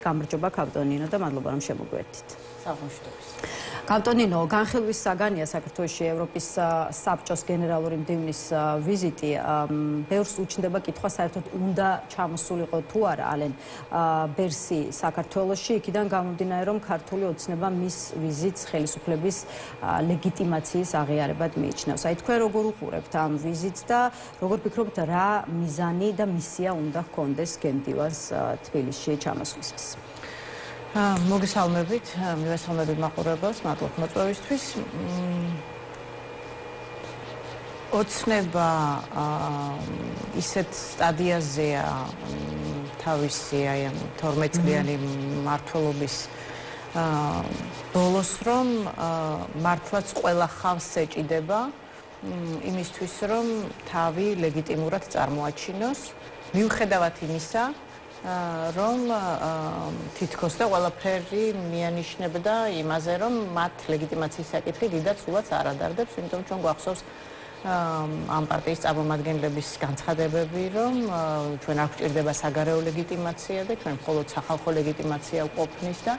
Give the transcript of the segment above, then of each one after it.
გამარჯობა კავტონინო და მადლობა რომ შემოგვერთით. საღამოშტოს. კავტონინო, განხილვის საგანია საქართველოში ევროპის საბჭოს გენერალური მდივნის ვიზიტი. ბევრს უჩნდება კითხვა საერთოდ უნდა ჩამოსულიყო თუ არა ალენ ბერსი საქართველოში. იქიდან გამომდინარე რომ ქართული ოცნება მის ვიზიტს ხელისუფლების ლეგიტიმაციის აღიარებად მიიჩნევს. აი თქვენ როგორ უყურებთ ამ ვიზიტს და როგორ ფიქრობთ რა მიზანი და მისია უნდა ჰქონდეს გემდივანს თბილისში ჩამოსვლისას? მოგესალმებით, მივესალმებით მაყურებელს, მადლობა მოწვევისთვის. ოცნება ისეთ სტადიაზეა თავისი აი 12 წლიანი მმართველობის ბოლოს რომ მართლაც ყველა ხალხს ეჭიდება იმისთვის რომ თავი ლეგიტიმურად წარმოაჩინოს, მიუხედავად იმისა რომ თითქოს და ყველაფერი მიანიშნებდა იმაზე, რომ მათ ლეგიტიმაციის საკითხი დიდად სულაც არ ადარდებს, იმიტომ ჩვენ გვახსოვს ამ პარტიის წარმომადგენლების განცხადებები, რომ ჩვენ არ გვჭირდება საგარეო ლეგიტიმაცია და ჩვენ მხოლოდ სახალხო ლეგიტიმაცია ვყოფნის და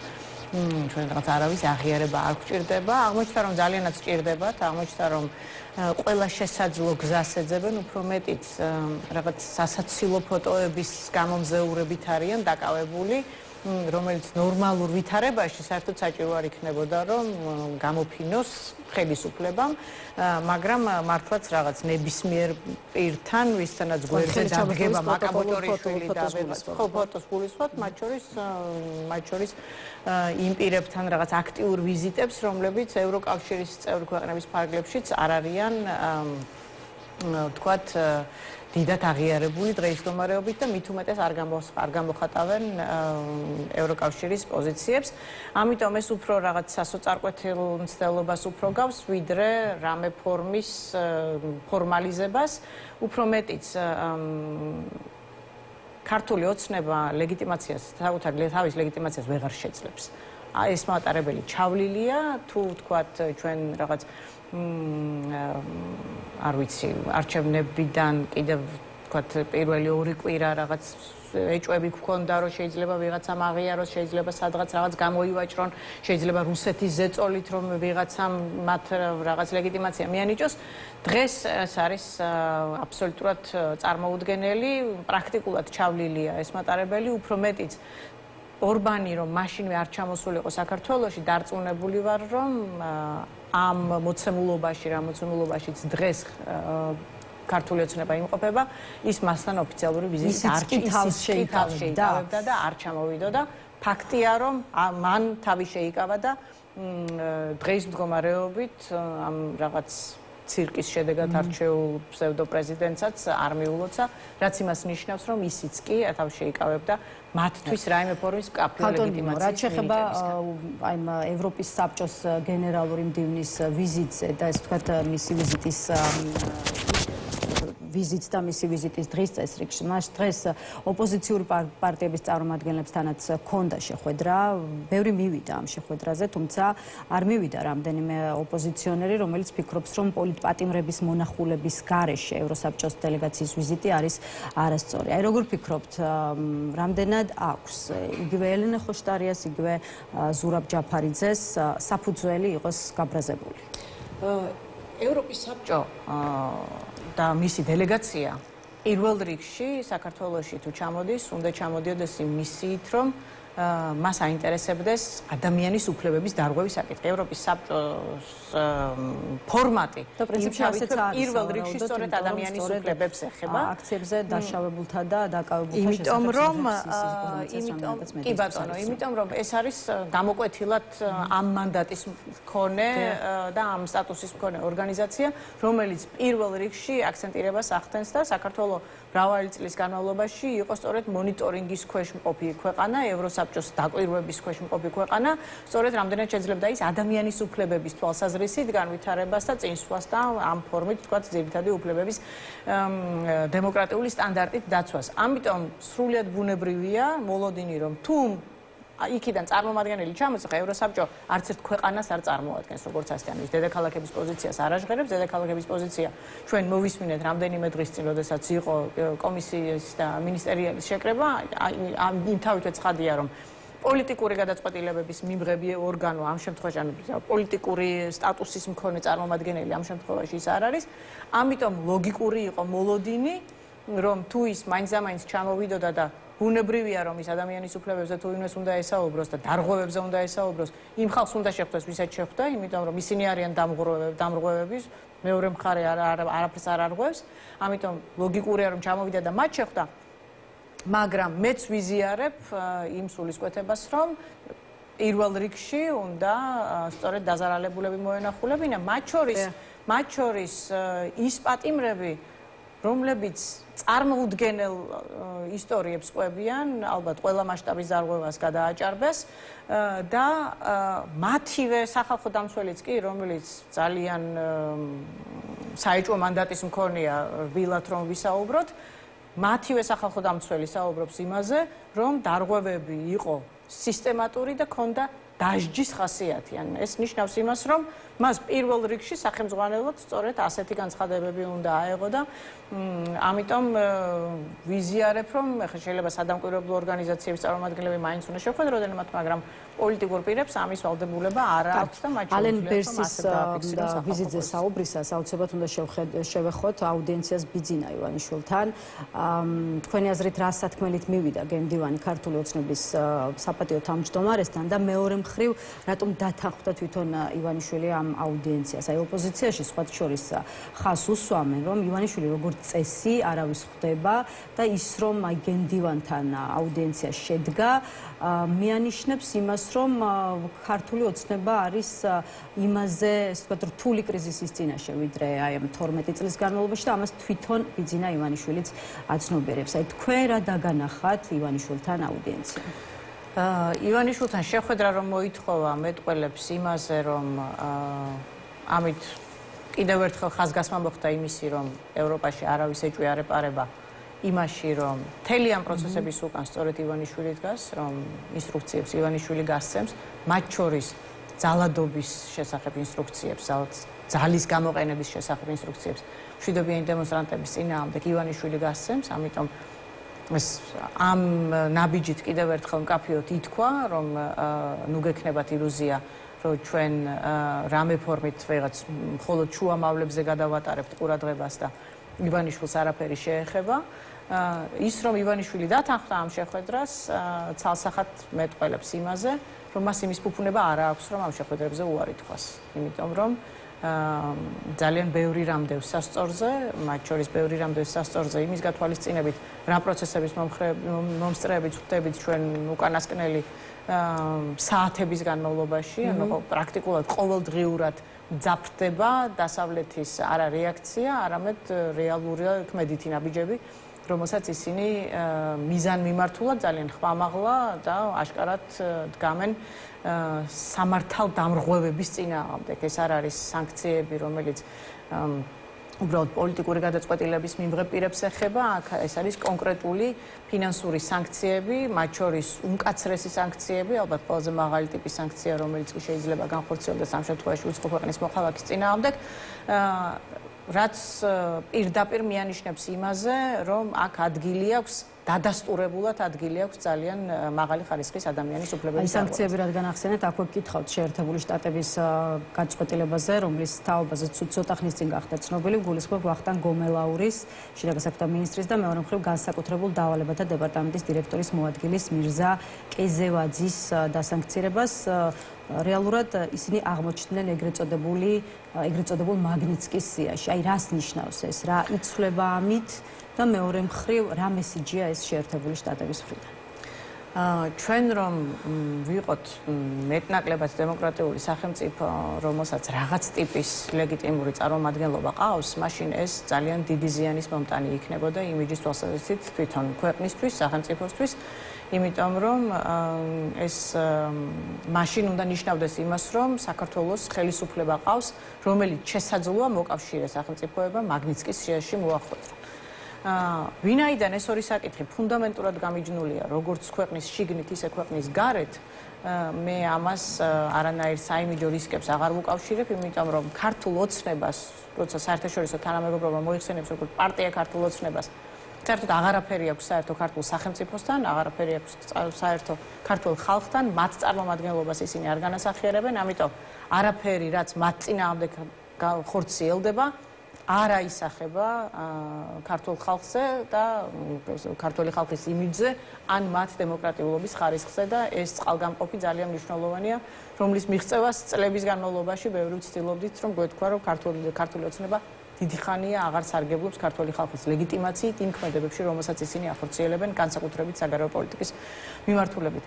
ჩვენ რაღაც არავის აღიარება არ გვჭირდება. აღმოჩნდა რომ ძალიანაც ჭირდებათ, აღმოჩნდა რომ ყველა შესაძლო გზას ეძებენ, უფრო მეტიც რაღაც სასაცილო ფოტოების გამომზეურებით არიან დაკავებული, რომელიც ნორმალურ ვითარებაში საერთოდ საჭირო არ იქნებოდა, რომ გამოფინოს ხელისუფლებამ, მაგრამ მართლაც რაღაც ნებისმიერ პირთან, ვისთანაც გვერდზე დადგება მაკაბოტორიშვილი და ფოტოს გულისხმობთ, მათ შორის იმ პირებთან რაღაც აქტიურ ვიზიტებს, რომლებიც ევროკავშირის წევრი ქვეყნების ფარგლებშიც არ არიან ვთქვათ დიდად აღიარებული დღეის მდგომარეობით და მით უმეტეს არ გამოხატავენ ევროკავშირის პოზიციებს. ამიტომ ეს უფრო რაღაც სასოწარკვეთილ მცდელობას უფრო გავს, ვიდრე რამე ფორმის ფორმალიზებას, უფრო მეტიც ქართული ოცნება ლეგიტიმაციას, თავის ლეგიტიმაციას ვეღარ შეძლებს. ეს მატარებელი ჩავლილია, თუ ვთქვათ ჩვენ რაღაც არ ვიცი, არჩევნებიდან კიდევ ვთქვათ პირველი 2 კვირა რაღაც ეჭვები გქონდა, რომ შეიძლება ვიღაცამ აღიაროს, შეიძლება სადღაც რაღაც გამოივაჭრონ, შეიძლება რუსეთის ზეწოლით რომ ვიღაცამ მათ რაღაც ლეგიტიმაცია მიანიჭოს. დღეს ეს არის აბსოლუტურად წარმოუდგენელი, პრაქტიკულად ჩავლილია ეს მატარებელი, უფრო მეტიც ორბანი რომ მაშინვე არ ჩამოსულიყო საქართველოში, დარწმუნებული ვარ რომ ამ მოცემულობაშიც დღეს ქართული ოცნება იმყოფება, ის მასთან ოფიციალური ვიზიტის არჩევის შეიკავებდა და არ ჩამოვიდოდა. ფაქტია რომ მან თავი შეიკავა და დღეს მდგომარეობით ამ რაღაც ცირკის შედეგად არჩეულ ფსევდოპრეზიდენტსაც არ მიულოცა, რაც იმას ნიშნავს, რომ ისიც კი თავი შეიკავებდა მათთვის რაიმე ფორმის მკაფიო ლეგიტიმაციის. რაც შეეხება აი ევროპის საბჭოს გენერალური მდივნის ვიზიტზე და ეს ვთქვათ მისი ვიზიტს და მისი ვიზიტის დღის წესრიგში. მას დღეს ოპოზიციური პარტიების წარმომადგენლებთანაც ჰქონდა შეხვედრა, ბევრი მივიდა ამ შეხვედრაზე, თუმცა არ მივიდა რამდენიმე ოპოზიციონერი, რომელიც ფიქრობს, რომ პოლიტპატიმრების მონახულების გარეშე ევროსაბჭოს დელეგაციის ვიზიტი არის არასწორი. აი როგორ ფიქრობთ, რამდენად აქვს იგივე ელენე ხოშტარიას, იგივე ზურაბ ჯაფარიძეს საფუძველი იყოს გაბრაზებული? ევროპის საბჭო და მისი დელეგაცია პირველ რიგში საქართველოში თუ ჩამოდის, უნდა ჩამოდიოდეს იმ მისიით, რომ მას აინტერესებდეს ადამიანის უფლებების დარღვევის საკითხი. ევროპის საბჭოს ფორმატი და პრინციპში პირველ რიგში სწორედ ადამიანის უფლებებს ეხება. აქციებზე დაშავებულთა და დაკავებულთა იმიტომ რომ ეს არის გამოკვეთილად ამ მანდატის მქონე და ამ სტატუსის მქონე ორგანიზაცია, რომელიც პირველ რიგში აქცენტირებას ახდენს და საქართველოს მრავალი წლის განმავლობაში იყო სწორედ მონიტორინგის ქვეშ მყოფი ქვეყანა, ევროსაბჭოს დაკვირვების ქვეშ მყოფი ქვეყანა, სწორედ რამდენად შეძლებდა ის ადამიანის უფლებების თვალსაზრისით განვითარებას და წინსვლას და ამ ფორმით თქვათ ძირითადი უფლებების დემოკრატიული სტანდარტით დაცვას. ამიტომ სრულიად ბუნებრივია მოლოდინი რომ თუ იქიდან წარმომადგენელი ჩამოწეხა ევროსაბჭო არც ერთ ქვეყანას არ წარმოადგენს, როგორც ასე ამის დედაქალაქების პოზიციას არ აღღერებს, დედაქალაქების პოზიცია ჩვენ მოვისმინეთ რამდენიმე დღის წინ, როდესაც იყო კომისიის და მინისტერიალის შეკრება, იმ თავითვე ცხადია რომ პოლიტიკური გადაწყვეტილებების მიღები ორგანო ამ შემთხვევაში პოლიტიკური სტატუსის მქონე წარმომადგენელი ამ შემთხვევაში ის არ არის. ამიტომ ლოგიკური იყო მოლოდინი, რომ თუ ის მაინც-ამაინც ჩამოვიდოდა და ბუნებრივია რომ ის ადამიანის უფლებებზე თუ იმას უნდა ესაუბროს და დარღვევებზე უნდა ესაუბროს, იმ ხალხს უნდა შეხვდეს, ვისაც შეხვდა, იმიტომ რომ ისინი არიან დამრღვევების, მეორე მხარე არაფერს არ არღვევს, ამიტომ ლოგიკურია რომ ჩამოვიდა და მათ შეხვდა. მაგრამ მეც ვიზიარებ იმ სულისკვეთებას, რომ პირველ რიგში უნდა სწორედ დაზარალებულები მოენახულებინა, მათ შორის ის პატიმრები, რომლებიც წარმოუდგენელ ისტორიებს ყვებიან, ალბათ ყველა მასშტაბის დარღვევას გადააჭარბეს და მათივე სახალხო დამცველიც კი, რომელიც ძალიან საეჭვო მანდატის მქონეა რბილად რომ ვისაუბროთ, მათივე სახალხო დამცველი საუბრობს იმაზე, რომ დარღვევები იყო სისტემატური და ქონდა დაждის ხასიათი. ან ეს ნიშნავს იმას, რომ მას პირველ რიგში სახელმძღვანელოდ სწორედ ასეთი განცხადებები უნდა აეღო და ამიტომ ვიზიარებ, რომ ახლა შეიძლება სადამკვირვებლო ორგანიზაციების წარმომადგენლები მაინც უნდა შეხვედროდნენ მათ, მაგრამ პოლიტიკურ პირებს ამის ვალდებულება არ აქვს და მათ ალენ ბერსის ვიზიტზე საუბრისას აუცილებლად უნდა შევეხოთ აუდიენციას ბიძინა ივანიშვილთან. თქვენი აზრით რა სათქმელით მივიდა გემდივანი ქართული ოცნების საპატიო თავმჯდომარესთან და მეორე მხრივ რატომ დათანხმდა თვითონ ივანიშვილი ამ აუდიენციას? აი ოპოზიციაში სხვათა შორის ხას უსვამენ, რომ ივანიშვილი როგორც წესი არავის ხვდება და ის რომ აი გემდივანთან აუდიენცია შედგა მიანიშნებს იმას, რომ ქართული ოცნება არის იმაზე, ასე ვთქვათ, რთული კრიზისის წინაშე, ვიდრე აი 12 წლის განმავლობაში და ამას თვითონ ბიძინა ივანიშვილიც აცნობიერებს. აი თქვენ რა დაგანახათ ივანიშვილთან აუდიენცია? ივანიშვილთან შეხვედრა რომ მოითხოვა მეტყველებს იმაზე, რომ ამით კიდევ ერთხელ ხაზგასმა მოხდა იმისი, რომ ევროპაში არავის ეჭვი არ ეპარება იმაში, რომ მთელი ამ პროცესების უკან სწორედ ივანიშვილი დგას, რომ ინსტრუქციებს ივანიშვილი გასცემს, მათ შორის ძალადობის შესახებ ინსტრუქციებს, ძალის გამოყენების შესახებ ინსტრუქციებს მშვიდობიანი დემონსტრანტების წინააღმდეგ ივანიშვილი გასცემს, ამიტომ ეს ამ ნაბიჯით კიდევ ერთხელ მკაფიოდ ითქვა, რომ ნუ გექნებათ ილუზია, რომ ჩვენ რამე ფორმით ვიღაც მხოლოდ შუამავლებზე გადავატარებთ ყურადღებას და ივანიშვილს არაფერი შეეხება. ის რომ ივანიშვილი დათანხმდა ამ შეხვედრას, ცალსახად მეტყველებს იმაზე, რომ მას იმის ფუფუნება არ აქვს, რომ ამ შეხვედრებზე უარი თქვას. იმიტომ რომ ძალიან ბევრი რამ დევს სასწორზე, მათ შორის ბევრი რამ დევს სასწორზე იმის გათვალისწინებით, რა პროცესების მომსწრეებით ხვდებით ჩვენ უკანასკნელი საათების განმავლობაში, ანუ პრაქტიკულად ყოველდღიურად ძაფრდება დასავლეთის არა რეაქცია, არამედ რეალური ქმედითი ნაბიჯები, რომელსაც ისინი მიზანმიმართულად ძალიან ხმამაღლა და აშკარად დგამენ სამართალ დამრღვევების წინააღმდეგ. ეს არ არის სანქციები, რომელიც უბრალოდ პოლიტიკური გადაწყვეტილების მიმღებ პირებს ეხება, აქ ეს არის კონკრეტული ფინანსური სანქციები, მათ შორის უმკაცრესი სანქციები, ალბათ ყველაზე მაღალი ტიპის სანქცია, რომელიც შეიძლება განხორციელდეს ამ შემთხვევაში უცხო ქვეყნის მოქალაქის წინააღმდეგ, რაც პირდაპირ მიანიშნებს იმაზე, რომ აქ ადგილი აქვს დადასტურებულად ადგილი აქვს ძალიან მაღალი ხარისხის ადამიანის უფლებების დარღვევას. სანქციები რადგან ახსენეთ, აქვე გკითხავთ შეერთებული შტატების გაწყვეტილებაზე, რომლის თაობაზე ცოტა ხნის წინ გახდა ცნობილი, გულისხმობ ვახტანგ გომელაურის, შინაგან საქმეთა მინისტრის და მეორე მხრივ განსაკუთრებულ დავალებათა დეპარტამენტის დირექტორის მოადგილის მირზა კეზევაძის დასანქცირებას. რეალურად ისინი აღმოჩნდნენ ეგრეთ წოდებულ მაგნიცკის სიაში. აი რას ნიშნავს ეს? რა იცვლება ამით? და მეორე მხრივ რა მესიჯია ეს შეერთებული შტატების მხრიდან? ჩვენ რომ ვიყოთ მეტნაკლებად დემოკრატიული სახელმწიფო, რომელსაც რაღაც ტიპის ლეგიტიმური წარმომადგენლობა ყავს, მაშინ ეს ძალიან დიდი ზიანის მომტანი იქნებოდა იმიჯის თვალსაზრისით თვითონ ქვეყნისთვის, სახელმწიფოსთვის, იმიტომ რომ ეს მაშინ უნდა ნიშნავდეს იმას, რომ საქართველოს ხელისუფლება ყავს, რომელიც შესაძლოა მოკავშირე სახელმწიფოებმა მაგნიცკის სიაში მოახდოს. ვინაიდან ეს ორი საკითხი ფუნდამენტურად გამიჯნულია როგორც ქვეყნის შიგნით, ისე ქვეყნის გარეთ, მე ამას არანაირ საიმიჯო რისკებს აღარ ვუკავშირებ, იმიტომ რომ ქართულ ოცნებას, როცა საერთაშორისო თანამეგობრობა მოიხსენიებს როგორც პარტია ქართულ ოცნებას, საერთოდ აღარაფერი აქვს საერთო ქართულ სახელმწიფოსთან, აღარაფერი აქვს საერთო ქართულ ხალხთან, მათ წარმომადგენლობას ისინი არ განასახიერებენ, ამიტომ არაფერი, რაც მათ წინააღმდეგ ხორციელდება, არ აისახება ქართულ ხალხზე და ქართული ხალხის იმიჯზე, ან მათ დემოკრატიულობის ხარისხზე და ეს წყალგამყოფი ძალიან მნიშვნელოვანია, რომლის მიღწევას წლების განმავლობაში ბევრი ვცდილობდით, რომ გვეთქვა, რომ ქართული ოცნება დიდი ხანია აღარ სარგებლობს ქართული ხალხის ლეგიტიმაციით იმ ქმედებებში, რომელსაც ისინი ახორციელებენ განსაკუთრებით საგარეო პოლიტიკის მიმართულებით.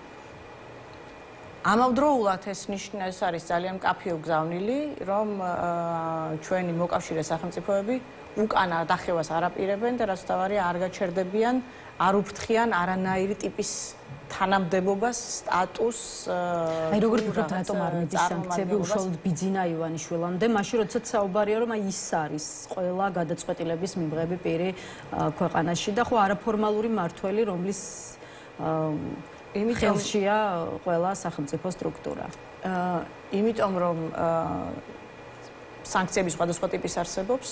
ამავდროულად ეს არის ძალიან მკაფიო გზავნილი, რომ ჩვენი მოკავშირე სახელმწიფოები უკანა დახევას არ აპირებენ და რაც თავარია არ გაჩერდებიან, არ უფრთხიან არანაირი ტიპის თანამდებობას, სტატუსს. აი როგორ ფიქრობთ, რატომ არ მიდის სანქციები უშუალოდ ბიძინა ივანიშვილამდე, მაშინ როდესაც საუბარია, რომ აი ის არის ყველა გადაწყვეტილების მიღები პირი ქვეყანაში და ხო არაფორმალური მართველი, რომლის ხელშია ყველა სახელმწიფო სტრუქტურა. იმიტომ რომ სანქციები სხვადასხვა ტიპის არსებობს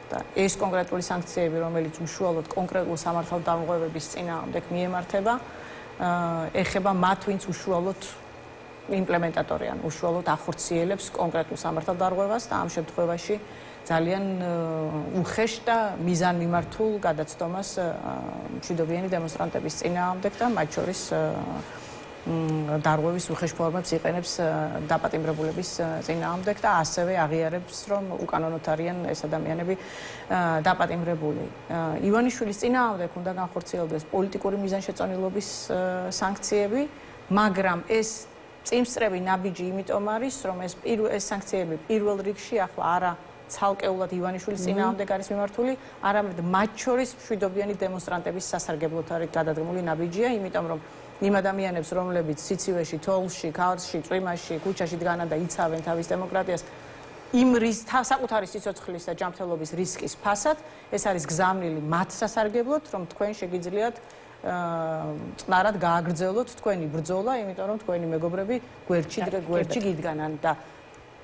და ეს კონკრეტული სანქციები, რომელიც უშუალოდ კონკრეტულ სამართალდამღებების წინააღმდეგ მიემართება, ეხება მათ, ვინც უშუალოდ იმპლემენტატორი ან უშუალოდ ახორციელებს კონკრეტულ სამართალდამღებას და ამ შემთხვევაში ძალიან უხეშ და მიზანმიმართულ გადაცდომას მშვიდობიანი დემონსტრანტების წინააღმდეგ და მათ შორის დარღვევის უხეშ ფორმებს იყენებს დაპატიმრებულების წინააღმდეგ და ასევე აღიარებს, რომ უკანონოდ არიან ეს ადამიანები დაპატიმრებული. ივანიშვილის წინააღმდეგ უნდა განხორციელდეს პოლიტიკური მიზანშეწონილობის სანქციები, მაგრამ ეს წინსწრები ნაბიჯი იმიტომ არის, რომ ეს სანქციები პირველ რიგში ახლა არა ცალკეულად ივანიშვილის წინააღმდეგ არის მიმართული, არამედ მათ შორის მშვიდობიანი დემონსტრანტების სასარგებლოდ არის გადადგმული ნაბიჯია, იმიტომ რომ იმ ადამიანებს, რომლებიც სიცივეში, თოვლში, ქარში, წვიმაში, ქუჩაში დგანან და იცავენ თავის დემოკრატიას, იმ საკუთარი სიცოცხლის და ჯანმრთელობის რისკის ფასად, ეს არის გზავნილი მათ სასარგებლოდ, რომ თქვენ შეგიძლიათ წყნარად გააგრძელოთ თქვენი ბრძოლა, იმიტომ რომ თქვენი მეგობრები გვერდში გიდგანან და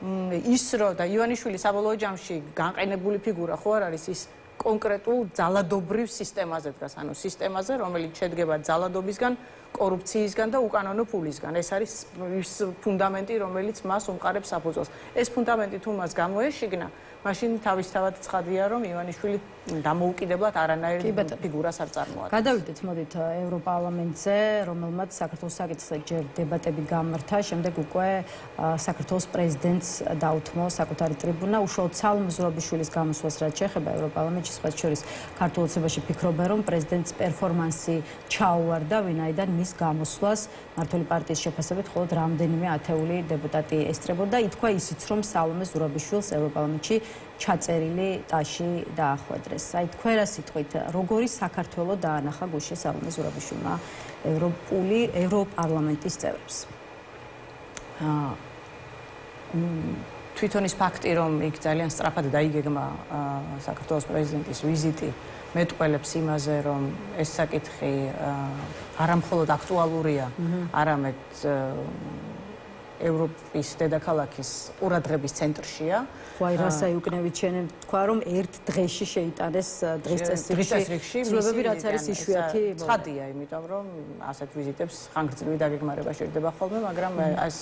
ის რომ და ივანიშვილი საბოლოო ჯამში განყენებული ფიგურა ხო არ არის ის კონკრეტულ ძალადობრივ სისტემაზე დგას, ანუ სისტემაზე, რომელიც შედგება ძალადობისგან, კორუფციისგან და უკანონო ფულისგან. ეს არის ის ფუნდამენტი, რომელიც მას უმყარებს საფუძველს. ეს ფუნდამენტი თუ მას გამოეშიგნა, მაშინ თავისთავად ცხადია, რომ ივანიშვილი დამოუკიდებლად არანაირ ფიგურას არ წარმოადგენს. გადავიდეთ, მოდით ევროპარლამენტზე, რომელმაც საქართველოს საკითხზე ჯერ დებატები გამართა, შემდეგ უკვე საქართველოს პრეზიდენტს დაუთმო საკუთარი ტრიბუნა, უშუალოდ სალომე ზურაბიშვილის გამოსვლას რაც შეეხება ევროპარლამენტში, სხვა შორის ქართულ ოცნებაში ფიქრობენ, რომ პრეზიდენტის პერფორმანსი ჩაუვარდა, ვინაიდან მის გამოსვლას მართული პარტიის შეფასებით მხოლოდ რამდენიმე ათეული დეპუტატი ესწრებოდა. ითქვა ისიც, რომ სალომე ზურაბიშვილს ევროპარლამენტში ჩაწერილი ტაში დაახვედრეს. აი თქვენ რა სიტყვით, როგორი საქართველო დაანახა გუშინ სალომე ზურაბიშვილმა ევროპარლამენტის წევრებს? თვითონ ის ფაქტი, რომ იქ ძალიან სწრაფად დაიგეგმა საქართველოს პრეზიდენტის ვიზიტი, მეტყველებს იმაზე, რომ ეს საკითხი არა მხოლოდ აქტუალურია, არამედ ევროპის დედაქალაქის ყურადღების ცენტრშია. ვაი, რასა იუკნევით შენ თქვა, რომ ერთ დღეში შეიტანეს დღის წესრიგში ცვლილებები, რაც არის იშვიათი. ცხადია, იმიტომ რომ ასეთ ვიზიტებს ხანგრძლივი დაგეგმარება შეიძლება ხოლმე, მაგრამ ეს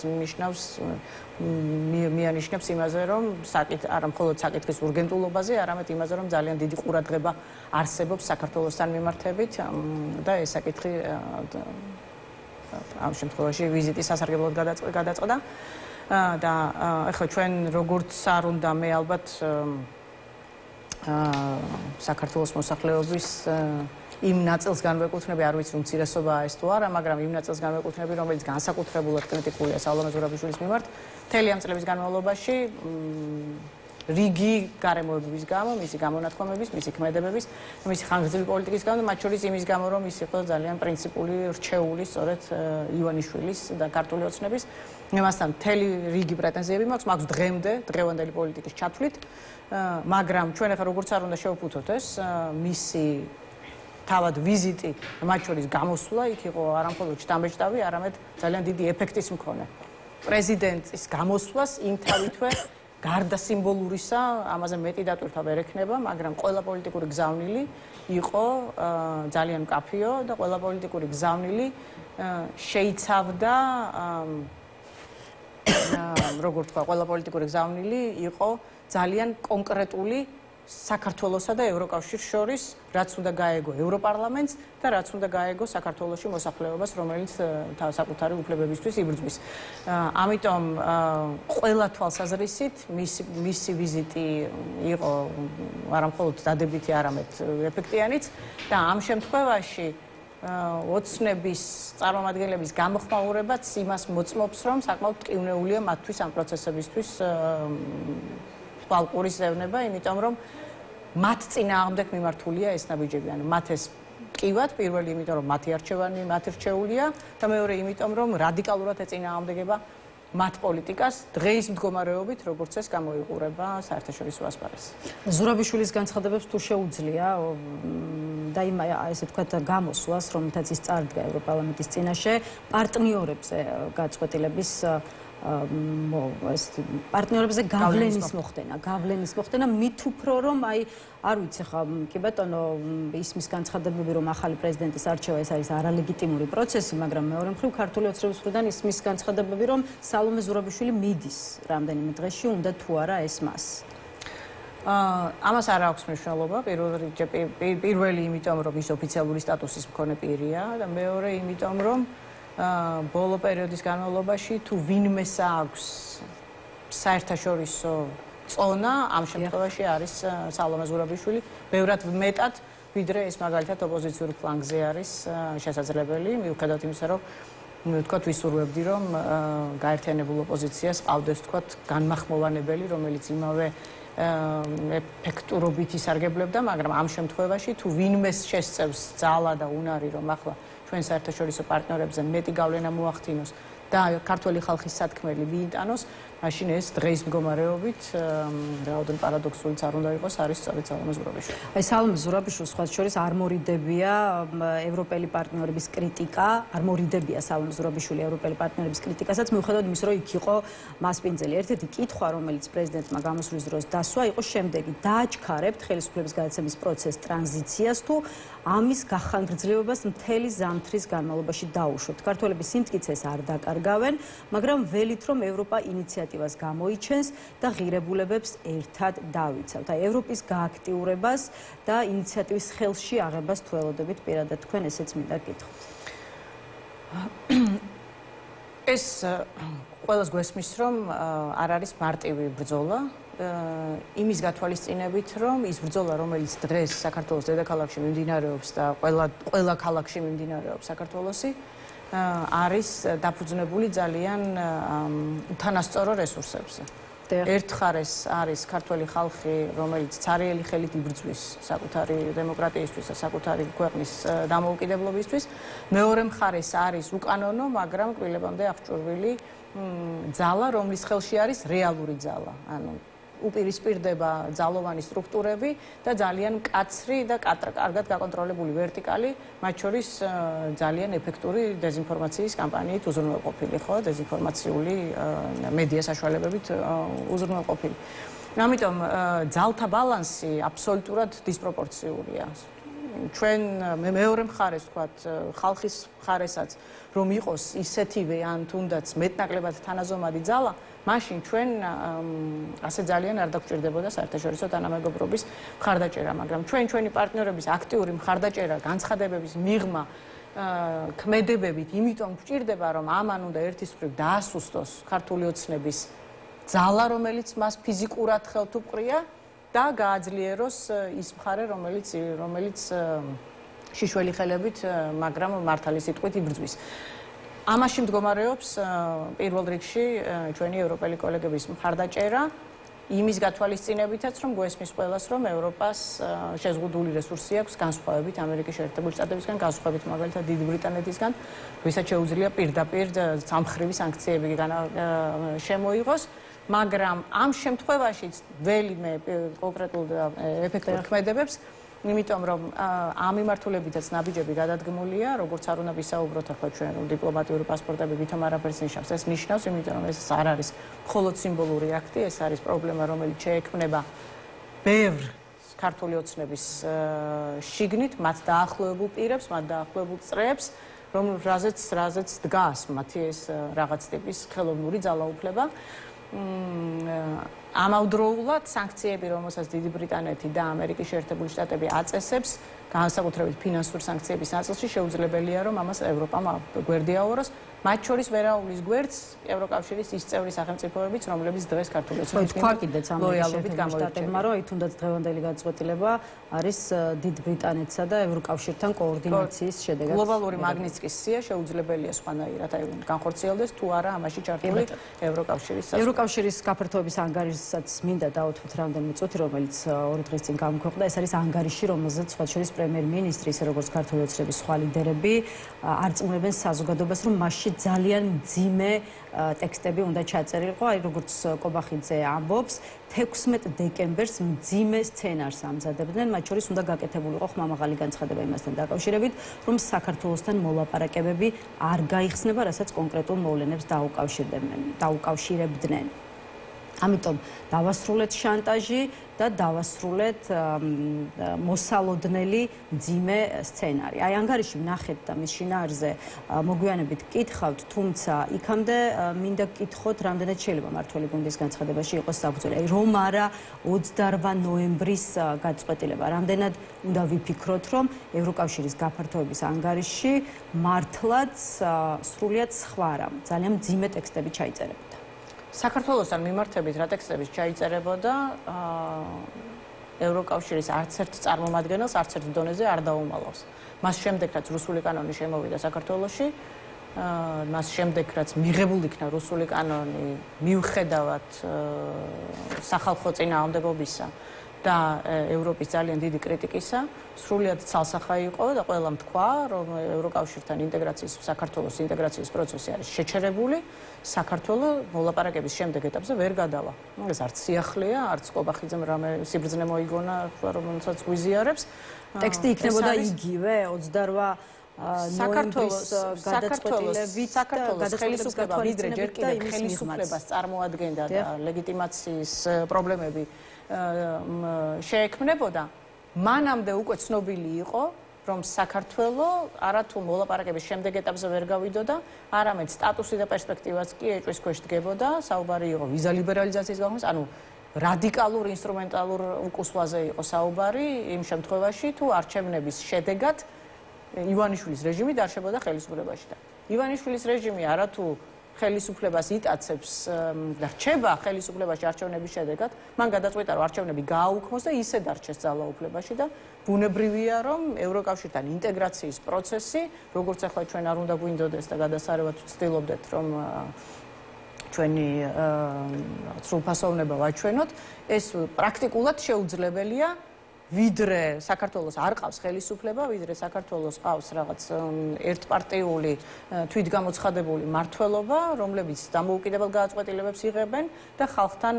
მიანიშნებს იმაზე, რომ არა მხოლოდ საკითხის урგენტულობაზე, არამედ იმაზე, რომ ძალიან დიდი ყურადღება არსებობს საქართველოსთან მიმართებით და ეს საკითხი ამ შემთხვევაში ვიზიტის სასარგებლოდ გადაწყდა და ახლა ჩვენ როგორც არ უნდა მე ალბათ საქართველოს მოსახლეობის იმ ნაწილს განვეკუთვნები, არ ვიცი რომ მცირესობაა ეს თუ არა, მაგრამ იმ ნაწილს განვეკუთვნები, რომელიც განსაკუთრებულად კრიტიკულია სალომე ზურაბიშვილის მიმართ, მთელი ამ წლების განმავლობაში რიგი გარემოებების გამო, მისი გამონათქვამების, მისი ქმედებების, მისი ხანგრძლივი პოლიტიკის გამო, მათ შორის იმის გამო, რომ ის იყო ძალიან პრინციპული, რჩეული სწორედ ივანიშვილის და ქართული ოცნების. იმასთან მთელი რიგი პრეტენზიები მაქვს დღევანდელი პოლიტიკის ჩათვლით, მაგრამ ჩვენ ახლა როგორც არ უნდა შევფუთოთ ეს, მისი თავად ვიზიტი, მათ შორის გამოსვლა, იქ იყო არა მხოლოდ შტამბეჭდავი, არამედ ძალიან დიდი ეფექტის მქონე. პრეზიდენტის გამოსვლას იმ თავითვე გარდა სიმბოლურისა, ამაზე მეტი დატვირთვა ვერ ექნება, მაგრამ ყველა პოლიტიკური გზავნილი იყო ძალიან მკაფიო და ყველა პოლიტიკური გზავნილი შეიცავდა როგორ თქვა, ყველა პოლიტიკური გზავნილი იყო ძალიან კონკრეტული საქართველოსა და ევროკავშირს შორის, რაც უნდა გაეგო ევროპარლამენტს და რაც უნდა გაეგო საქართველოში მოსახლეობას, რომელიც საკუთარი უფლებებისთვის იბრძვის. ამიტომ ყველა თვალსაზრისით მისი ვიზიტი იყო არამხოლოდ დადებითი, არამედ ეფექტიანიც და ამ შემთხვევაში ოცნების წარმომადგენლების გამოხმაურებაც იმას მოწმობს, რომ საკმაოდ ტკივნეულია მათთვის ამ პროცესებისთვის თვალყურის ზევნება, იმიტომ რომ მათ წინააღმდეგ მიმართულია ეს ნაბიჯები, ანუ მათ ეს ტკივათ, პირველი იმიტომ რომ მათი არჩევანი მათი რჩეულია და მეორე იმიტომ რომ რადიკალურად ეწინააღმდეგება მათ პოლიტიკას დღეის მდგომარეობით, როგორც ეს გამოიყურება საერთაშორისო ასპარეზზე. ზურაბიშვილის განცხადებებს თუ შეუძლია და ესე ვთქვათ გამოსვლას, რომლითაც ის წარდგა ევროპარლამენტის წინაშე პარტნიორებზე გაწყვეტილების პარტნიორებზე გავლენის მოხდენა მით უფრო რომ არ ვიცი ხა კი ბატონო ისმის განცხადებები რომ ახალი პრეზიდენტის არჩევა ეს არის არალეგიტიმური პროცესი, მაგრამ მეორე მხრივ ქართული ოცნების მხრიდან ისმის განცხადებები რომ სალომე ზურაბიშვილი მიდის რამდენიმე დღეში უნდა თუ არა ეს მას ამას არ აქვს მნიშვნელობა პირველი იმიტომ რომ ის ოფიციალური სტატუსის მქონე პირია და მეორე იმიტომ რომ ბოლო პერიოდის განმავლობაში თუ ვინმეს აქვს საერთაშორისო წონა ამ შემთხვევაში არის სალომე ზურაბიშვილი ბევრად მეტად ვიდრე ეს მაგალითად ოპოზიციურ ფლანგზე არის შესაძლებელი მიუხედავად იმისა რომ ვთქვათ ვისურვებდი რომ გაერთიანებულ ოპოზიციას ყავდეს ვთქვათ განმახმოვანებელი რომელიც იმავე ეფექტურობით ისარგებლებდა მაგრამ ამ შემთხვევაში თუ ვინმეს შესწევს ძალა და უნარი რომ ახლა ჩვენ საერთაშორისო პარტნიორებზე მეტი გავლენა მოახდინოს და ქართველი ხალხის სათქმელი მიიტანოს, მაშინ ეს დღეის მდგომარეობით რაოდენ პარადოქსულიც არ უნდა იყოს, არის სწორედ სალომე ზურაბიშვილი. აი სალომე ზურაბიშვილს სხვა შორის არ მორიდებია ევროპელი პარტნიორების კრიტიკა, არ მორიდებია სალომე ზურაბიშვილი ევროპელი პარტნიორების კრიტიკასაც, მიუხედავად იმისა, რომ იქ იყო მასპინძელი. ერთ-ერთი კითხვა, რომელიც პრეზიდენტმა გამოსვლის დროს დასვა, იყო შემდეგი: დააჩქარებთ ხელისუფლების გადაცემის პროცესს ტრანზიციას თუ ამის გახანგრძლივებას მთელი ზამთრის განმავლობაში დაუშვებთ. ქართველები სიმტკიცეს არ დაკარგავენ, მაგრამ ველით რომ ევროპა ინიციატივას გამოიჩენს და ღირებულებებს ერთად დავიცავთ. აი ევროპის გააქტიურებას და ინიციატივის ხელში აღებას თუ ველოდებით პირადად თქვენ ესეც მინდა გითხრათ. ეს ყველას გვესმის რომ არ არის მარტივი ბრძოლა იმის გათვალისწინებით რომ ის ბრძოლა რომელიც დღეს საქართველოს დედაქალაქში მიმდინარეობს და ყველა ქალაქში მიმდინარეობს საქართველოსი არის დაფუძნებული ძალიან უთანასწორო რესურსებზე. ერთ ხარეს არის ქართველი ხალხი, რომელიც ცარიელი ხელით იბრძვის საკუთარი დემოკრატიისთვის და საკუთარი ქვეყნის დამოუკიდებლობისთვის. მეორე მხარეს არის უკანონო, მაგრამ კბილებამდე აღჭურვილი ძალა, რომლის ხელში არის რეალური ძალა. ანუ უპირისპირდება ძალოვანი სტრუქტურები და ძალიან მკაცრი და კარგად გაკონტროლებული ვერტიკალი, მათ შორის ძალიან ეფექტური დეзинფორმაციის კამპანიით უზრუნველყოფილი, ხო, დეзинფორმაციული მედია საშუალებებით უზრუნველყოფილი. ამიტომ ძალთა ბალანსი აბსოლუტურად დისპროპორციულია. ჩვენ მეორე მხარეს ვთქვათ, ხალხის მხარესაც რომ იყოს ისეთივე ან თუნდაც მეტნაკლებად თანაზომადი ძალა, მაშინ ჩვენ ასე ძალიან არ დაგვჭირდებოდა საერთაშორისო თანამეგობრობის მხარდაჭერა, მაგრამ ჩვენი პარტნიორების აქტიური მხარდაჭერა, განცხადებების მიღმა, ქმედებებით, იმიტომ გვჭირდება, რომ ამან უნდა ერთის მხრივ დაასუსტოს ქართული ოცნების ძალა, რომელიც მას ფიზიკურად ხელთ უყრია და გააძლიეროს ის მხარე, რომელიც შიშველი ხელებით, მაგრამ მართალი სიტყვით იბრძვის. ამაში მდგომარეობს პირველ რიგში ჩვენი ევროპელი კოლეგების მხარდაჭერა იმის გათვალისწინებითაც, რომ გვესმის ყველას, რომ ევროპას შეზღუდული რესურსი აქვს განსხვავებით ამერიკის შეერთებული შტატებისგან, განსხვავებით მაგალითად დიდი ბრიტანეთისგან, ვისაც შეუძლია პირდაპირ სამხრივი სანქციები შემოიღოს. მაგრამ ამ შემთხვევაშიც ველიმე კონკრეტულ და ეფექტურ ქმედებებს იმიტომ რომ ამ მიმართულებითაც ნაბიჯები გადადგმულია, როგორც არ უნდა ვისაუბროთ ახლა ჩვენ დიპლომატიური პასპორტები ვითომ არაფერს ნიშნავს. ეს ნიშნავს, იმიტომ რომ ეს არ არის მხოლოდ სიმბოლური აქტი, ეს არის პრობლემა, რომელიც შეექმნება ბევრ ქართული ოცნების შიგნით, მათ დაახლოებულ პირებს, მათ დაახლოებულ წრეებს, რაზეც დგას მათი ეს რაღაც ტიპის ხელოვნური ძალაუფლება. ამავდროულად სანქციები, რომელსაც დიდი ბრიტანეთი და ამერიკის შეერთებული შტატები აწესებს, განსაკუთრებით ფინანსური სანქციების ნაწილში შეუძლებელია, რომ ამას ევროპამ გვერდი აუაროს. მათ შორის ვერ აუვლის გვერდს ევროკავშირის ის წევრი სახელმწიფოებიც, რომლებიც დღეს ქართული ოცნების ლოიალობით გამოირჩევიან. რომ თუნდაც დღევანდელი გადაწყვეტილება არის დიდ ბრიტანეთსა და ევროკავშირთან კოორდინაციის შედეგად. გლობალური მაგნიტსკის სია შეუძლებელია სხვანაირად განხორციელდეს თუ არა ამაში ჩართული ევროკავშირის საზღვარი. ევროკავშირის გაფართოების ანგარიშსაც მინდა დავუთმოთ რამდენიმე წუთი, რომელიც 2 დღის წინ გამოქვეყნდა. ეს არის ანგარიში, რომელზეც სხვა შორის პრემიერ-მინისტრი, ისე როგორც ქართული ოცნების სხვა ლიდერები არწმუნებენ საზოგადოებას, რომ მასში ძალიან მძიმე ტექსტები უნდა ჩაწერილიყო, აი როგორც კობახიძე ამბობს, 16 დეკემბერს მძიმე სცენარს ამზადებდნენ, მათ შორის უნდა გაკეთებულიყო ხმამაღალი განცხადება იმასთან დაკავშირებით, რომ საქართველოსთან მოლაპარაკებები არ გაიხსნება, რასაც კონკრეტულ მოვლენებს დაუკავშირებდნენ. ამიტომ დავასრულეთ შანტაჟი და დავასრულეთ მოსალოდნელი მძიმე სცენარი. აი ანგარიში ვნახეთ და მის შინაარზე მოგვიანებით კითხავთ, თუმცა იქამდე მინდა გკითხოთ, რამდენად შეიძლება მართველი გუნდის განცხადებაში იყოს საფუძველი. აი რომ არა 28 ნოემბრის გადაწყვეტილება, რამდენად უნდა ვიფიქროთ, რომ ევროკავშირის გაფართოების ანგარიში მართლაც სრულიად სხვა რამ, ძალიან მძიმე ტექსტები ჩაიწერებოდა. საქართველოსთან მიმართებით რა ტექსტები ჩაიწერებოდა, ევროკავშირის არც ერთ წარმომადგენელს არც ერთ დონეზე არ დაუმალავს. მას შემდეგ რაც რუსული კანონი შემოვიდა საქართველოში, მას შემდეგ რაც მიღებულ იქნა რუსული კანონი მიუხედავად სახალხო წინააღმდეგობისა და ევროპის ძალიან დიდი კრიტიკისა, სრულიად ცალსახა იყო და ყველამ თქვა, რომ ევროკავშირთან საქართველოს ინტეგრაციის პროცესი არის შეჩერებული, საქართველო მოლაპარაკების შემდეგ ეტაპზე ვერ გადავა. ეს არც სიახლეა, არც კობახიძემ რამე სიბრძნე მოიგონა, რომელსაც გვიზიარებს. ტექსტი იქნებოდა იგივე 28 ნოემბრის გადაწყვეტილებით ხელისუფლება ვიდრე ჯერ კიდევ ხელისუფლებას წარმოადგენდა და ლეგიტიმაციის პრობლემები შეექმნებოდა, მანამდე უკვე ცნობილი იყო, რომ საქართველო არათუ მოლაპარაკების შემდეგ ეტაპზე ვერ გავიდოდა, არამედ სტატუსი და პერსპექტივაც კი ეჭვის ქვეშ დგებოდა, საუბარი იყო ვიზა ლიბერალიზაციის გახსნის, ანუ რადიკალურ ინსტრუმენტალურ უკუსვაზე იყო საუბარი იმ შემთხვევაში, თუ არჩევნების შედეგად ივანიშვილის რეჟიმი დარჩებოდა ხელისუფლებაში და ივანიშვილის რეჟიმი არათუ ხელისუფლებას იტაცებს და რჩება ხელისუფლებაში არჩევნების შედეგად, მან გადაწყვიტა, რომ არჩევნები გააუქმოს და ისე დარჩეს ძალაუფლებაში და ბუნებრივია, რომ ევროკავშირთან ინტეგრაციის პროცესი, როგორც ახლა ჩვენ არ უნდა გვინდოდეს და გადასარევად ვცდილობდეთ, რომ ჩვენი სრულფასოვნება ვაჩვენოთ, ეს პრაქტიკულად შეუძლებელია. ვიდრე საქართველოს არ ყავს ხელისუფლება, ვიდრე საქართველოს ყავს რაღაც ერთპარტიული თვითგამოცხადებული მმართველობა, რომლებიც დამოუკიდებელ გადაწყვეტილებებს იღებენ და ხალხთან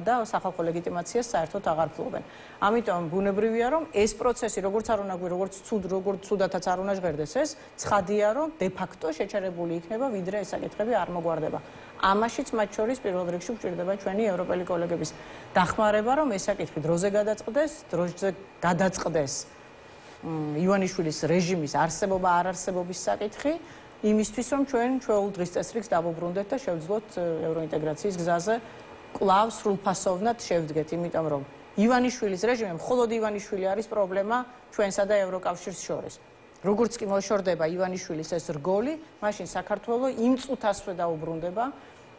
და სახალხო ლეგიტიმაციას საერთოდ აღარ ფლობენ. ამიტომ ბუნებრივია, რომ ეს პროცესი როგორც არ უნდა როგორც ცუდათაც არ უნდა ჟღერდეს, ეს ცხადია, რომ de facto შეჩერებული იქნება, ვიდრე ეს საკითხები არ მოგვარდება. ამაშიც მათ შორის პირველ რიგში გვჭირდება ჩვენი ევროპელი კოლეგების დახმარება, რომ ეს საკითხი დროზე გადაწყდეს ივანიშვილის რეჟიმის არსებობა არ არსებობის საკითხი, იმისთვის რომ ჩვენ ჩვეულ დღის წესრიგს დავუბრუნდეთ და შევძლოთ ევროინტეგრაციის გზაზე კვლავ სრულფასოვნად შევდგეთ, იმიტომ რომ ივანიშვილის რეჟიმი, მხოლოდ ივანიშვილი არის პრობლემა ჩვენსა და ევროკავშირს შორის. როგორც კი მოშორდება ივანიშვილის ეს რგოლი, მაშინ საქართველო იმ წუთასვე დაუბრუნდება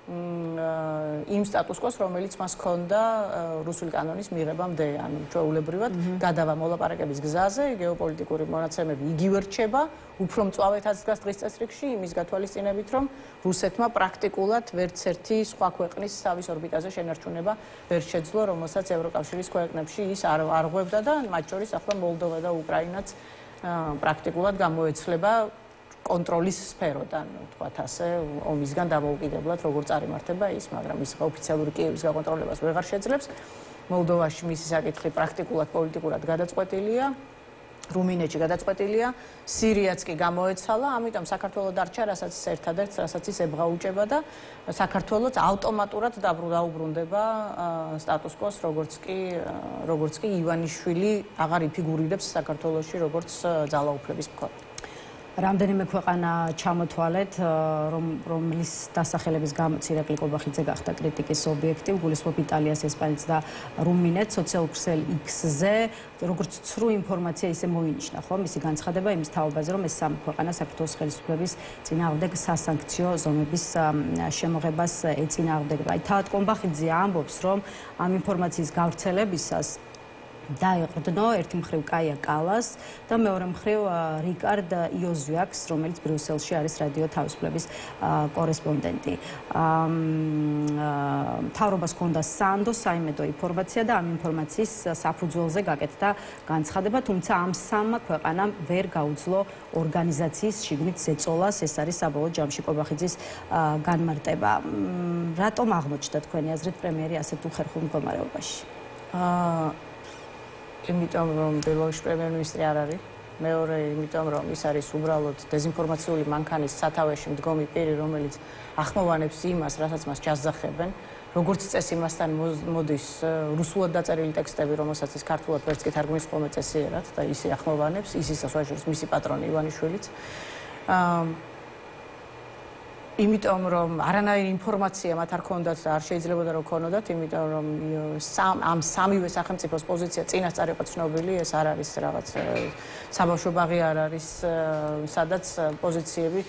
იმ სტატუს-კვოს, რომელიც მას ჰქონდა რუსული კანონის მიღებამდე, ანუ ჩვეულებრივად გადავა მოლაპარაკების გზაზე, გეოპოლიტიკური მონაცემები იგივე რჩება, უფრო მწვავედაც დგას დღის წესრიგში, იმის გათვალისწინებით, რომ რუსეთმა პრაქტიკულად ვერც ერთი სხვა ქვეყნის თავის ორბიტაზე შენარჩუნება ვერ შეძლო, რომელსაც ევროკავშირის ქვეყნებში ის არ ღვევდა და მათ შორის ახლა მოლდოვა და უკრაინაც პრაქტიკულად გამოეცლება კონტროლის სფეროდან, თქვათ ასე, ომისგან დამოუკიდებლად, როგორც წარიმართება ის, მაგრამ ის ოფიციალური კიევის გაკონტროლებას ვეღარ შეძლებს. მოლდოვაში მისი საკითხი პრაქტიკულად პოლიტიკურად გადაწყვეტილია. რუმინეთში გადაწყვეტილია, სირიაც კი გამოეცალა, ამიტომ საქართველოს დარჩა, რასაც ერთადერთს, რასაც ის ებღაუჭება და საქართველოს ავტომატურად დაუბრუნდება სტატუს კვოს, როგორც კი ივანიშვილი აღარ იფიგურირებს საქართველოში როგორც ძალაუფლების მქონე. რამდენიმე ქვეყანა ჩამოთვალეთ, რომლის დასახელების გამოც ირაკლი კობახიძე გახდა კრიტიკის ობიექტი, გულისხმობ იტალიას, ესპანეთს და რუმინეთს, სოციალურ ქსელ X-ზე, როგორც ცრუ ინფორმაცია ისე მოინიშნა, ხო, მისი განცხადება იმის თაობაზე, რომ ეს სამი ქვეყანა საქართველოს ხელისუფლების წინააღმდეგ სასანქციო ზომების შემოღებას ეწინააღმდეგება. აი, თავად კობახიძე ამბობს, რომ ამ ინფორმაციის გავრცელებისას დაეყრდნო ერთი მხრივ კაია კალას და მეორე მხრივ რიკარდ იოზვიაკს, რომელიც ბრიუსელში არის რადიო თავისუფლების კორესპონდენტი. მთავრობას ჰქონდა სანდო საიმედო ინფორმაცია და ამ ინფორმაციის საფუძველზე გაკეთდა განცხადება, თუმცა ამ სამმა ქვეყანამ ვერ გაუძლო ორგანიზაციის შიგნით ზეწოლას, ეს არის საბოლოო ჯამში კობახიძის განმარტება. რატომ აღმოჩნდა თქვენი აზრით პრემიერი ასეთ უხერხულ მდგომარეობაში? იმიტომ რომ ბელორუსი პრემიერ-მინისტრი არ არის, მეორე იმიტომ რომ ის არის უბრალოდ დეზინფორმაციული მანქანის სათავეში მდგომი პირი, რომელიც ახმოვანებს იმას, რასაც მას ჯაზახებენ, როგორც წესი მასთან მოდის რუსულად დაწერილი ტექსტები, რომელსაც ის ქართულად ვერც კი თარგმნის ხოლმე წესიერად და ისე ახმოვანებს, ისიც ასვაშურს მისი პატრონი ივანიშვილიც. იმიტომ რომ არანაირი ინფორმაცია მათ არ ქონდათ და არ შეიძლებოდა რომ ქონოდათ, იმიტომ რომ ამ სამივე სახელმწიფოს პოზიცია წინასწარ იყო ცნობილი, ეს არ არის რაღაც საბავშვო ბაღი არ არის, სადაც პოზიციები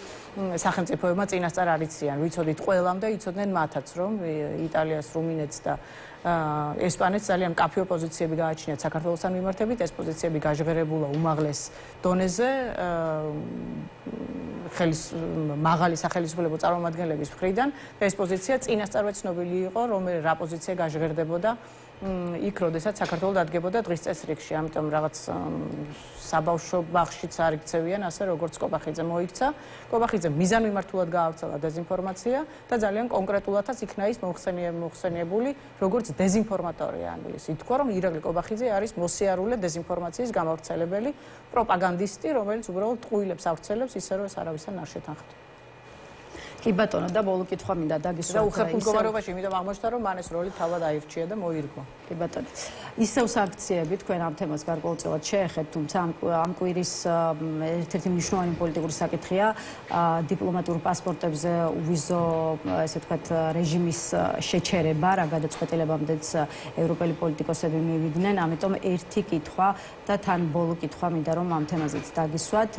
სახელმწიფოებმა წინასწარ არ იციან. ვიცოდით ყველამ და იცოდნენ მათაც, რომ იტალიას, რუმინეთს და ესპანეთს ძალიან მკაფიო პოზიციები გააჩნიათ საქართველოსთან მიმართებით, ეს პოზიციები გაჟღერებულა უმაღლეს დონეზე მაღალი სახელისუფლებო წარმომადგენლების მხრიდან და ეს პოზიცია წინასწარვე ცნობილი იყო, რა პოზიცია გაჟღერდებოდა იქ, როდესაც საქართველოს დადგებოდა დღის წესრიგში, ამიტომ რაღაც საბავშვო ბაღშიც არ იქცევიან, ასე როგორც კობახიძე მოიქცა. კობახიძე მიზანმიმართულად გაავრცელა დეზინფორმაცია და ძალიან კონკრეტულადაც იქნა ის მოხსენიებული, როგორც დეზინფორმატორი. ანუ ის ითქვა, რომ ირაკლი კობახიძე არის მოსიარულე დეზინფორმაციის გამავრცელებელი პროპაგანდისტი, რომელიც უბრალოდ ტყუილებს ავრცელებს, ისე რომ ეს არავისთან არ შეთანხმდება. კი ბატონო, და ბოლო კითხვა მინდა დაგისვათ. და უხერხულ მდგომარეობაში, იმიტომ აღმოჩნდა, რომ მან ეს როლი თავად აირჩია და მოირგვა. კი ბატონო. ისევ სანქციები თქვენ ამ თემას გარკვეულწილად შეეხეთ, თუმცა ამ კვირის ერთ-ერთი მნიშვნელოვანი პოლიტიკური საკითხია დიპლომატიურ პასპორტებზე უვიზო, ესე ვთქვათ, რეჟიმის შეჩერება, რა გადაწყვეტილებამდეც ევროპელი პოლიტიკოსები მივიდნენ, ამიტომ ერთი კითხვა და თან ბოლო კითხვა მინდა რომ ამ თემაზეც დაგისვათ.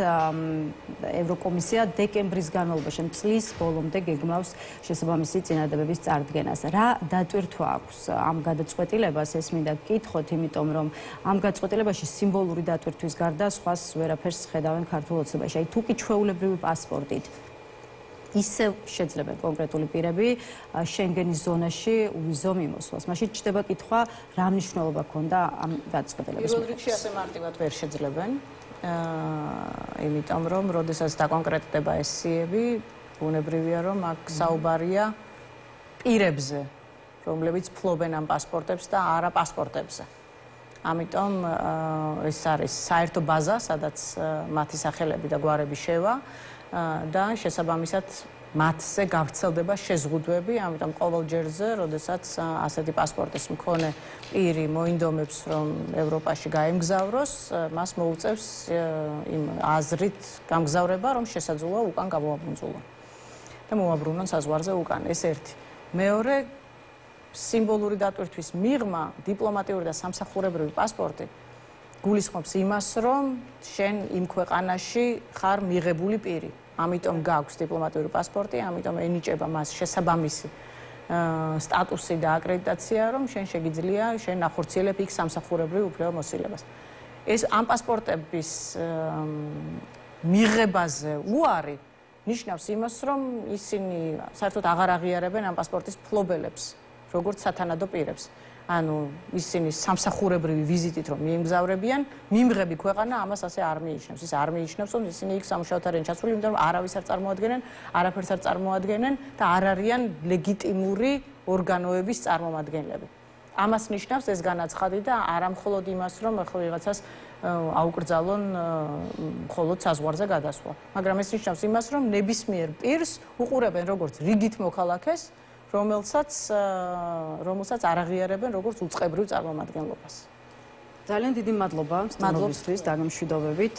ევროკომისია დეკემბრის განმავლობაში წლის ბოლომდე გეგმავს შესაბამისი წინადადების წარდგენას. რა დატვირთვა აქვს ამ გადაწყვეტილებას, ეს მინდა გკითხოთ, იმიტომ რომ ამ გადაწყვეტილებაში სიმბოლური დატვირთვის გარდა სხვას ვერაფერს ხედავენ ქართულ ოცნებაში. აი თუ კი ჩვეულებრივი პასპორტით ისევ შეძლებენ კონკრეტული პირები შენგენის ზონაში უვიზო მიმოსვლას. მაშინ ჩდება კითხვა, რა მნიშვნელობა ჰქონდა ამ გადაწყვეტილების? პირველ რიგში ასე მარტივად ვერ შეძლებენ, იმიტომ რომ როდესაც დაკონკრეტდება ეს სიები, ბუნებრივია რომ აქ საუბარია პირებზე, რომლებიც ფლობენ ამ პასპორტებს და არა პასპორტებზე. ამიტომ ეს არის საერთო ბაზა, სადაც მათი სახელები და გვარები შევა და შესაბამისად მათზე გავრცელდება შეზღუდვები, ამიტომ ყოველ ჯერზე, როდესაც ასეთი პასპორტის მქონე პირი მოინდომებს, რომ ევროპაში გაემგზავროს, მას მოუწევს იმ აზრით გამგზავრება, რომ შესაძლოა უკან გამოაბრუნწულონ და მოაბრუნონ საზღვარზე უკან. ეს ერთი. მეორე, სიმბოლური დატვირთვის მიღმა დიპლომატიური და სამსახურებრივი პასპორტი გულისხმობს იმას, რომ შენ იმ ქვეყანაში ხარ მიღებული პირი. ამიტომ გაქვს დიპლომატიური პასპორტი, ამიტომ ენიჭება მას შესაბამისი სტატუსი და აკრედიტაცია, რომ შენ შეგიძლია შენ ახორციელებ იქ სამსახურებრივ უფლებამოსილებას. ეს ამ პასპორტების მიღებაზე უარი ნიშნავს იმას, რომ ისინი საერთოდ აღარ აღიარებენ ამ პასპორტის ფლობელებს, როგორც სათანადო პირებს. ანუ ისინი სამსახურებრივი ვიზიტით რომ მიემგზავრებიან, მიმღები ქვეყანა ამას ასე არ მიიჩნევს. ის არ მიიჩნევს, რომ ისინი იქ სამუშაოდ არიან ჩასული, იმიტომ რომ არავის არ წარმოადგენენ, არაფერს არ წარმოადგენენ და არ არიან ლეგიტიმური ორგანოების წარმომადგენლები. ამას ნიშნავს ეს განაცხადი და არა მხოლოდ იმას, რომ ახლა ვიღაცას აუკრძალონ მხოლოდ საზღვარზე გადასვლა. მაგრამ ეს ნიშნავს იმას, რომ ნებისმიერ პირს უყურებენ როგორც რიგით მოქალაქეს, რომელსაც არ აღიარებენ როგორც უწყებრივ წარმომადგენლობას. ძალიან დიდი მადლობა სტუმრობისთვის, დაგემშვიდობებით.